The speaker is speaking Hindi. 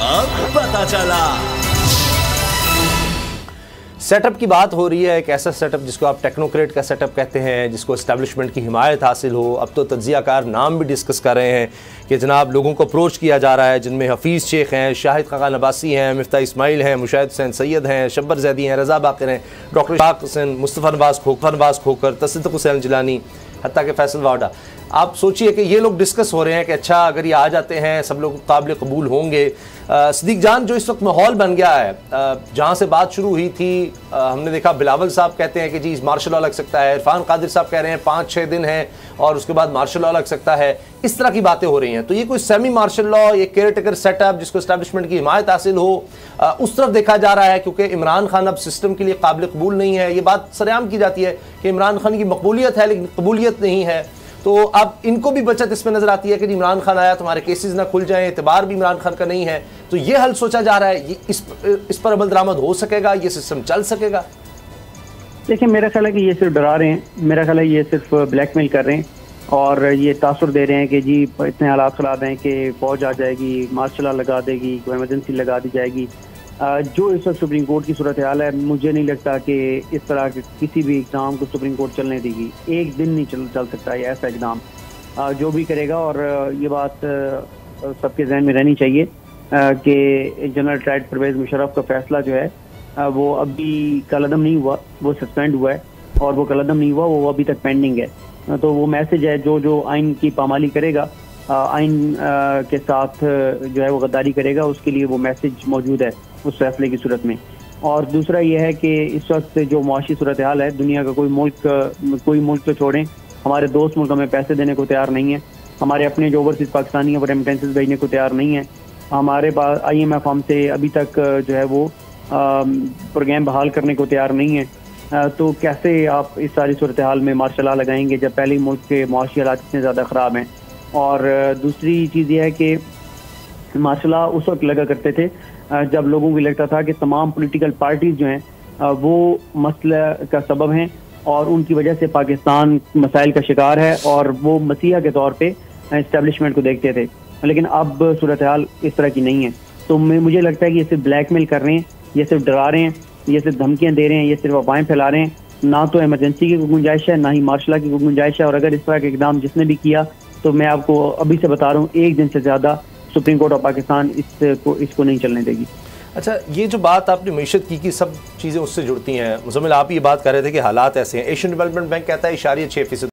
अब पता चला। सेटअप की बात हो रही है, एक ऐसा सेटअप जिसको आप टेक्नोक्रेट का सेटअप कहते हैं, जिसको एस्टैब्लिशमेंट की हिमायत हासिल हो। अब तो तज्जियाकार नाम भी डिस्कस कर रहे हैं कि जनाब लोगों को अप्रोच किया जा रहा है, जिनमें हफीज़ शेख हैं, शाहिद खान अब्बासी हैं, मिफ्ता इस्माइल हैं, मुशाहिद हुसैन सैयद हैं, शब्बर जैदी हैं, रज़ा बाक़िर हैं, डॉक्टर इशफाक हुसैन, मुस्तफ़ा नवाज़ खोकर, तसद्दुक़ हुसैन जिलानी, हत्ता के फैसल वाडा। आप सोचिए कि ये लोग डिस्कस हो रहे हैं कि अच्छा अगर ये आ जाते हैं सब लोग काबिल कबूल होंगे। सिद्दीक जान, जो इस वक्त माहौल बन गया है, जहाँ से बात शुरू हुई थी, हमने देखा बिलावल साहब कहते हैं कि जी मार्शल लॉ लग सकता है, इरफान कादिर साहब कह रहे हैं 5-6 दिन है और उसके बाद मार्शल लॉ लग सकता है। इस तरह की बातें हो रही हैं। तो ये कोई सेमी मार्शल लॉ, ये केयर टेकर सेटअप जिसको एस्टैब्लिशमेंट की हिमायत हासिल हो, उस तरफ देखा जा रहा है, क्योंकि इमरान खान अब सिस्टम के लिए काबिल कबूल नहीं है। ये बात सरेआम की जाती है कि इमरान खान की मकबूलियत है लेकिन कबूलियत नहीं है। तो अब इनको भी बचत इसमें नजर आती है कि इमरान खान आया, तुम्हारे केसेस ना खुल जाएं, एतबार भी इमरान खान का नहीं है। तो ये हल सोचा जा रहा है, इस पर अमल दरामद हो सकेगा, ये सिस्टम चल सकेगा? देखिए, मेरा ख्याल है कि ये सिर्फ डरा रहे हैं, मेरा ख्याल है ये सिर्फ ब्लैकमेल कर रहे हैं और ये तासुर दे रहे हैं कि जी इतने हालात खिला दें कि फौज आ जाएगी, मार्शल लॉ लगा देगी, कोई इमरजेंसी लगा दी जाएगी। जो इस वक्त सुप्रीम कोर्ट की सूरत हाल है, मुझे नहीं लगता कि इस तरह के किसी भी इक़दाम को सुप्रीम कोर्ट चलने देगी। एक दिन नहीं चल सकता है ऐसा इक़दाम जो भी करेगा। और ये बात सबके जहन में रहनी चाहिए कि जनरल ट्राइड परवेज़ मुशर्रफ का फैसला जो है वो अभी कलअदम नहीं हुआ, वो सस्पेंड हुआ है और वो कलअदम नहीं हुआ, वो अभी तक पेंडिंग है। तो वो मैसेज है, जो आइन की पामाली करेगा, आइन के साथ जो है वो गद्दारी करेगा, उसके लिए वो मैसेज मौजूद है उस फैसले की सूरत में। और दूसरा ये है कि इस वक्त जो मुआशी सूरत हाल है, दुनिया का कोई मुल्क तो छोड़ें, हमारे दोस्त मुल्क हमें पैसे देने को तैयार नहीं है, हमारे अपने जो ओवरसीज पाकिस्तानी हैं वो रेमिटेंसेस भेजने को तैयार नहीं है, हमारे पास IMF हमसे अभी तक जो है वो प्रोग्राम बहाल करने को तैयार नहीं है। तो कैसे आप इस सारी सूरत हाल में मार्शल लॉ लगाएंगे जब पहले ही मुल्क के मुआशी हालात इतने ज़्यादा ख़राब हैं। और दूसरी चीज़ ये है कि मार्शल लॉ उस वक्त लगा करते थे जब लोगों को लगता था कि तमाम पॉलिटिकल पार्टीज जो हैं वो मसला का सबब हैं और उनकी वजह से पाकिस्तान मसाइल का शिकार है और वो मसीहा के तौर पे इस्टेब्लिशमेंट को देखते थे। लेकिन अब सूरत हाल इस तरह की नहीं है। तो मुझे लगता है कि ये सिर्फ ब्लैकमेल कर रहे हैं, ये सिर्फ डरा रहे हैं, ये सिर्फ धमकियाँ दे रहे हैं, ये सिर्फ अफवाहें फैला रहे हैं। ना तो इमरजेंसी की कोई गुंजाइश है, ना ही मार्शल लॉ की कोई गुंजाइश है। और अगर इस तरह के इकदाम जिसने भी किया, तो मैं आपको अभी से बता रहा हूँ, एक दिन से ज़्यादा सुप्रीम कोर्ट ऑफ पाकिस्तान इसको नहीं चलने देगी। अच्छा, ये जो बात आपने मईशत की सब चीज़ें उससे जुड़ती हैं। मुज़म्मिल, आप ये बात कर रहे थे कि हालात ऐसे हैं। एशियन डेवलपमेंट बैंक कहता है 6.6%